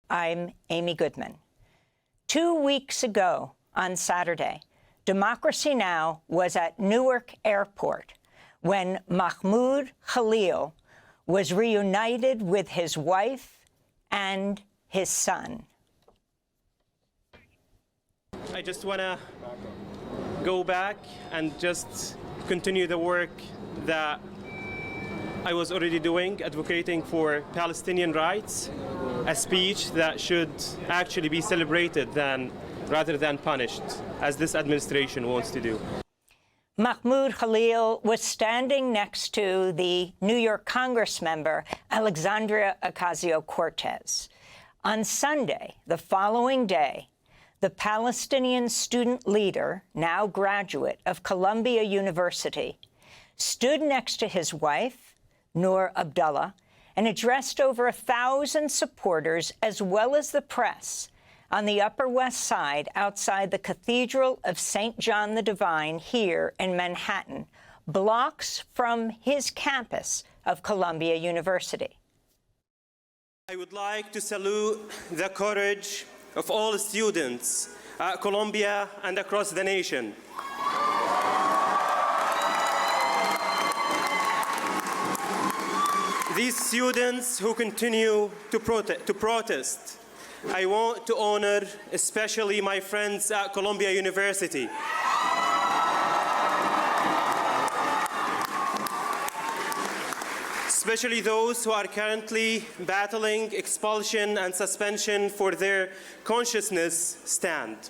I'm Amy Goodman. 2 weeks ago on Saturday, Democracy Now! Was at Newark Airport when Mahmoud Khalil was reunited with his wife and his son. I just want to go back and just continue the work that I was already doing, advocating for Palestinian rights, a speech that should actually be celebrated rather than punished, as this administration wants to do. Mahmoud Khalil was standing next to the New York Congress member, Alexandria Ocasio-Cortez. On Sunday, the following day, the Palestinian student leader, now graduate of Colombia University, stood next to his wife, Noor and addressed over 1,000 supporters as well as the press on the Upper West Side outside the Cathedral of St. John the Divine here in Manhattan, blocks from his campus of Columbia University. I would like to salute the courage of all students at Columbia and across the nation. These students who continue to protest, I want to honor especially my friends at Columbia University. Especially those who are currently battling expulsion and suspension for their consciousness stand.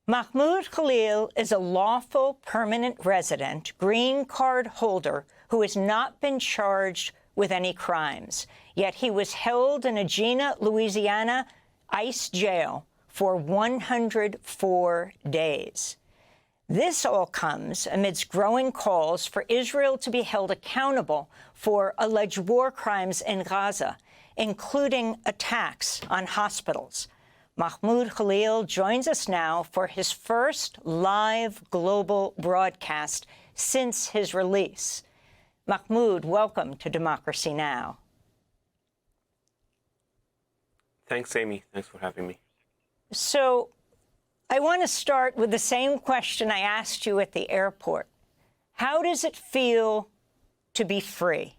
Mahmoud Khalil is a lawful permanent resident, green card holder, who has not been charged with any crimes. Yet he was held in a Gina, Louisiana ICE jail for 104 days. This all comes amidst growing calls for Israel to be held accountable for alleged war crimes in Gaza, including attacks on hospitals. Mahmoud Khalil joins us now for his first live global broadcast since his release. Mahmoud, welcome to Democracy Now! Thanks, Amy. Thanks for having me. So I want to start with the same question I asked you at the airport. How does it feel to be free?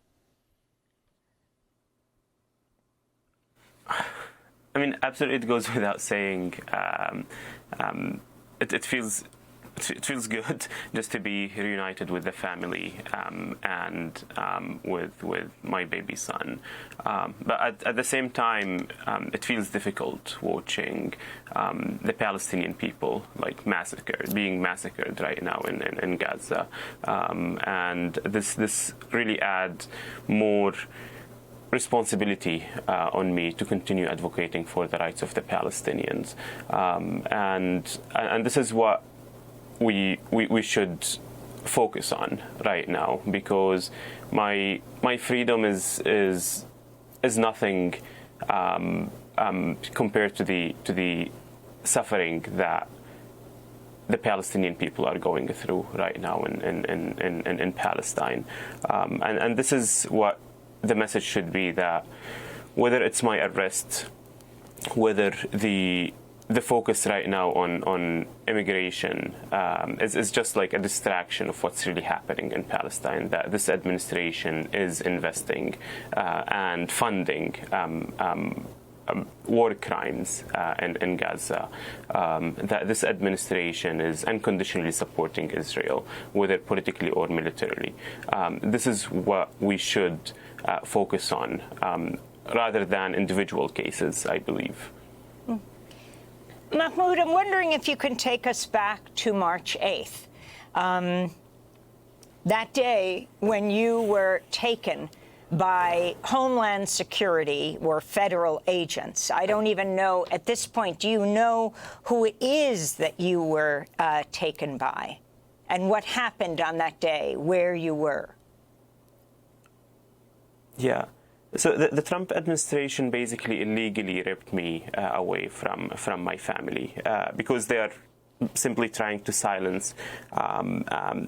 I mean, absolutely, it goes without saying. It feels good just to be reunited with the family and with my baby son. But at the same time, it feels difficult watching the Palestinian people being massacred right now in Gaza, and this really adds more responsibility on me to continue advocating for the rights of the Palestinians, and this is what we should focus on right now, because my freedom is nothing compared to the suffering that the Palestinian people are going through right now in Palestine, and this is what the message should be, that whether it's my arrest, whether the focus right now on immigration is just like a distraction of what's really happening in Palestine, that this administration is investing and funding war crimes in Gaza, that this administration is unconditionally supporting Israel, whether politically or militarily. This is what we should focus on, rather than individual cases, I believe. Mahmoud, I'm wondering if you can take us back to March 8th, that day when you were taken by Homeland Security or federal agents. I don't even know at this point, do you know who it is that you were taken by and what happened on that day, where you were? Yeah. So the Trump administration basically illegally ripped me away from my family because they are simply trying to silence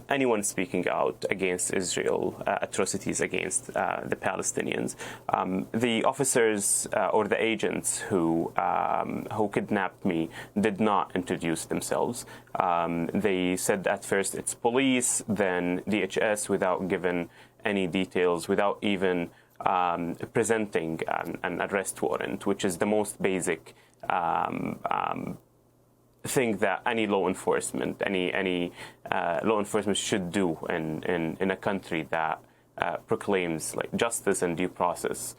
anyone speaking out against Israel atrocities against the Palestinians. The officers or the agents who kidnapped me did not introduce themselves. They said at first it's police, then DHS, without giving any details, without even presenting an arrest warrant, which is the most basic thing that any law enforcement should do in a country that proclaims like justice and due process,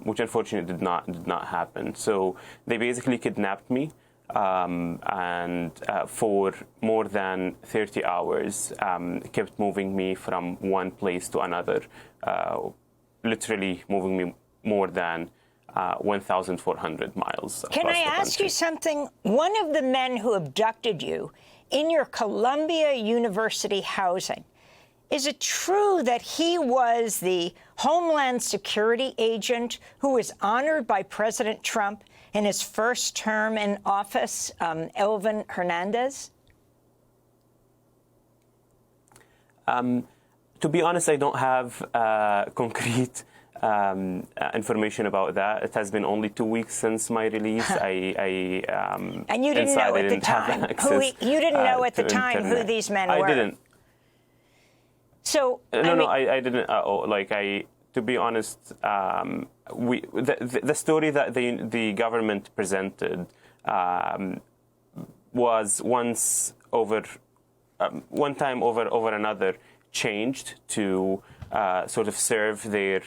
which unfortunately did not happen. So they basically kidnapped me, and for more than 30 hours kept moving me from one place to another, literally moving me more than 1,400 miles. Can I ask you something? One of the men who abducted you in your Colombia University housing, is it true that he was the Homeland Security agent who was honored by President Trump in his first term in office, Elvin Hernandez? To be honest, I don't have concrete information about that. It has been only 2 weeks since my release. And you didn't know at the time you didn't know at the time who these men were. I didn't. So I didn't. To be honest, the story that the government presented was one time over another changed to sort of serve their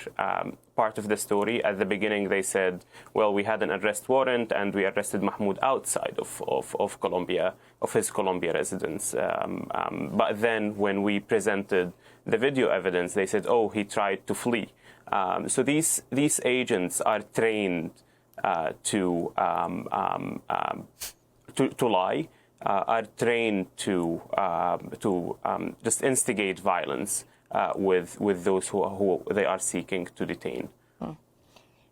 part of the story. At the beginning, they said, well, we had an arrest warrant and we arrested Mahmoud outside of Colombia, of his Colombia residence. But then when we presented the video evidence, they said, oh, he tried to flee. So these agents are trained to lie, are trained to just instigate violence with those who they are seeking to detain.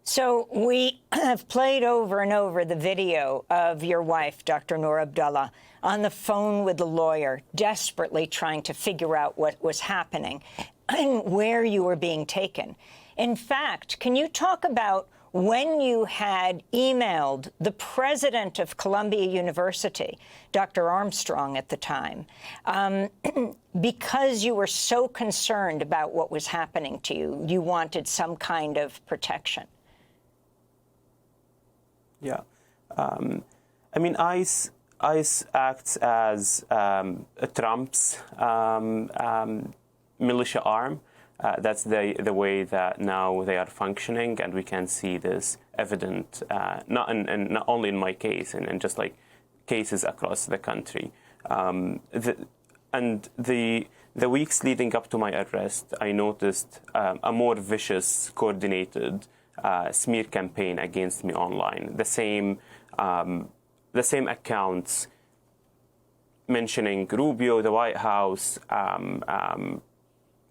So we have played over and over the video of your wife, Dr. Noor Abdullah, on the phone with the lawyer, desperately trying to figure out what was happening and where you were being taken. In fact, can you talk about when you had emailed the president of Columbia University, Dr. Armstrong at the time, because you were so concerned about what was happening to you, you wanted some kind of protection? Yeah. I mean, ICE acts as Trump's militia arm. That's the way that now they are functioning, and we can see this evident not only in my case, and just like cases across the country. The weeks leading up to my arrest, I noticed a more vicious, coordinated smear campaign against me online. The same accounts mentioning Rubio, the White House,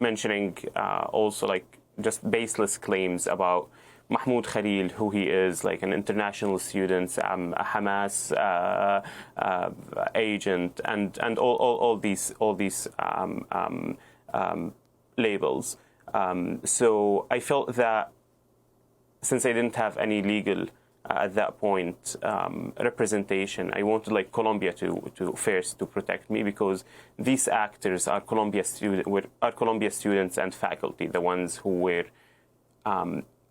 mentioning also like just baseless claims about Mahmoud Khalil, who he is, like an international student, a Hamas agent, and all these labels. So I felt that since I didn't have any legal at that point representation, I wanted like Colombia to first to protect me, because these actors are Colombia students and faculty, the ones who were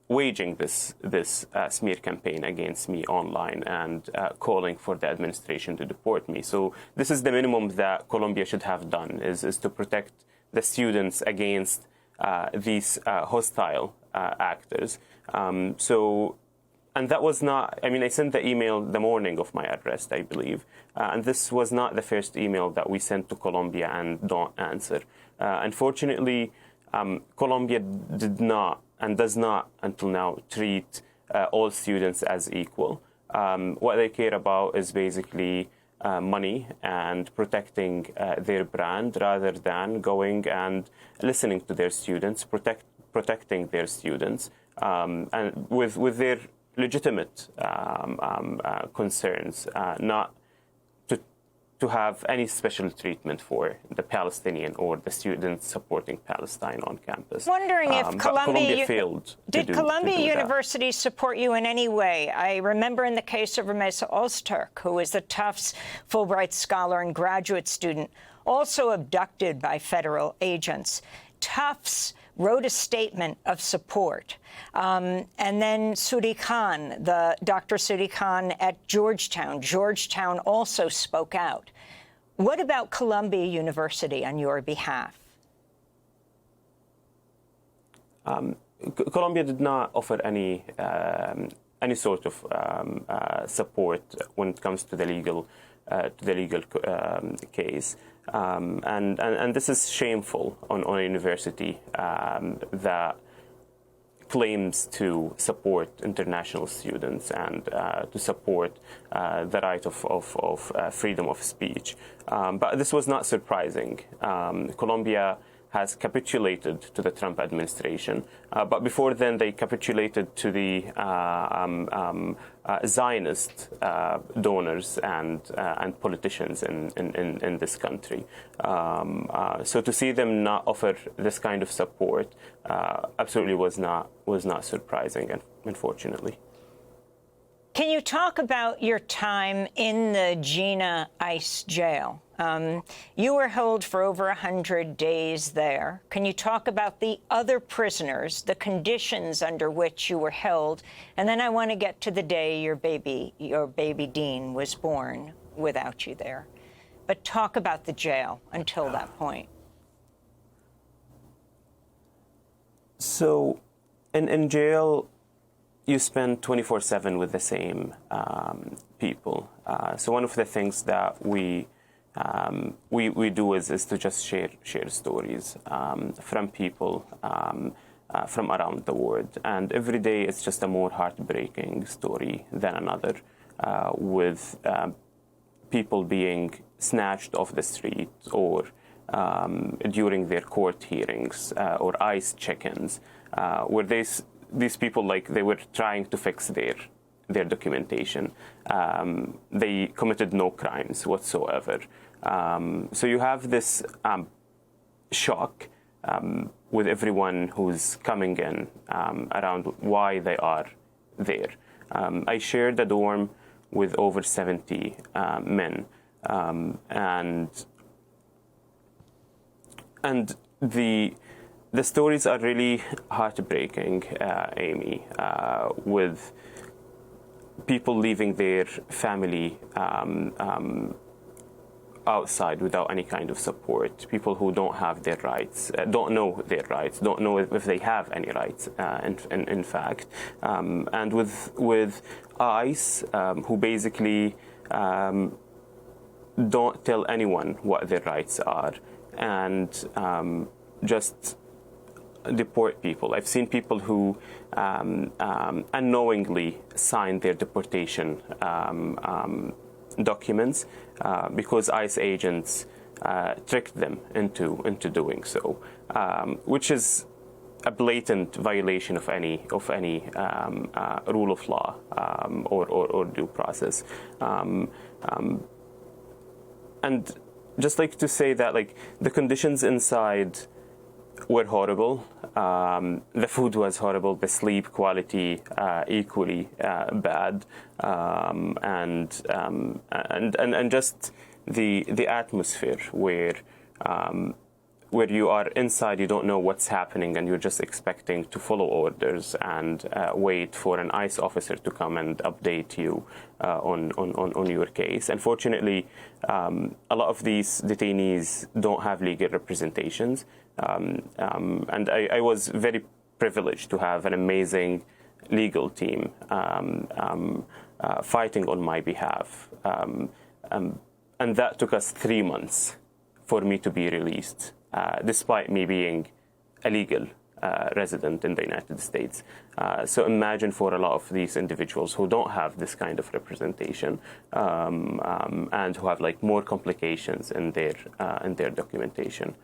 waging this smear campaign against me online and calling for the administration to deport me. So this is the minimum that Colombia should have done, is to protect the students against these hostile actors. And that was not, I mean, I sent the email the morning of my arrest, I believe. And this was not the first email that we sent to Colombia and don't answer. Unfortunately, Colombia did not and does not until now treat all students as equal. What they care about is basically money and protecting their brand, rather than going and listening to their students, protecting their students, and with their legitimate concerns, not to have any special treatment for the Palestinian or the students supporting Palestine on campus. Wondering if but Colombia failed Did Columbia University support you in any way? I remember in the case of Ramesa Ozturk, who is the Tufts Fulbright scholar and graduate student, also abducted by federal agents. Tufts wrote a statement of support. And then Sudi Khan, Dr. Sudi Khan at Georgetown also spoke out. What about Columbia University on your behalf? Colombia did not offer any sort of support when it comes to the legal case. And this is shameful on a university that claims to support international students and to support the right of freedom of speech. But this was not surprising. Colombia has capitulated to the Trump administration, but before then they capitulated to the Zionist donors and politicians in this country. So to see them not offer this kind of support absolutely was not surprising, unfortunately. Can you talk about your time in the Jena ICE jail? You were held for over 100 days there. Can you talk about the other prisoners, the conditions under which you were held? And then I want to get to the day your baby Deen was born without you there. But talk about the jail until that point. So in jail, you spend 24/7 with the same people. So one of the things that we do is to just share stories from people from around the world. And every day it's just a more heartbreaking story than another, with people being snatched off the street or during their court hearings or ICE check-ins, where these people, like, they were trying to fix their documentation. They committed no crimes whatsoever. So you have this shock with everyone who's coming in around why they are there. I shared a dorm with over 70 men, and the stories are really heartbreaking, Amy, with people leaving their family outside without any kind of support, people who don't have their rights, don't know their rights, don't know if they have any rights, in fact. And with ICE, who basically don't tell anyone what their rights are, and just deport people. I've seen people who unknowingly signed their deportation documents because ICE agents tricked them into doing so, which is a blatant violation of any rule of law or due process. And just like to say that, like, the conditions inside were horrible. The food was horrible. The sleep quality equally bad, and just the atmosphere where you are inside, you don't know what's happening, and you're just expecting to follow orders and wait for an ICE officer to come and update you on your case. Unfortunately, a lot of these detainees don't have legal representations. And I was very privileged to have an amazing legal team fighting on my behalf. And that took us 3 months for me to be released, despite me being a legal resident in the United States. So imagine for a lot of these individuals who don't have this kind of representation, and who have, like, more complications in their documentation.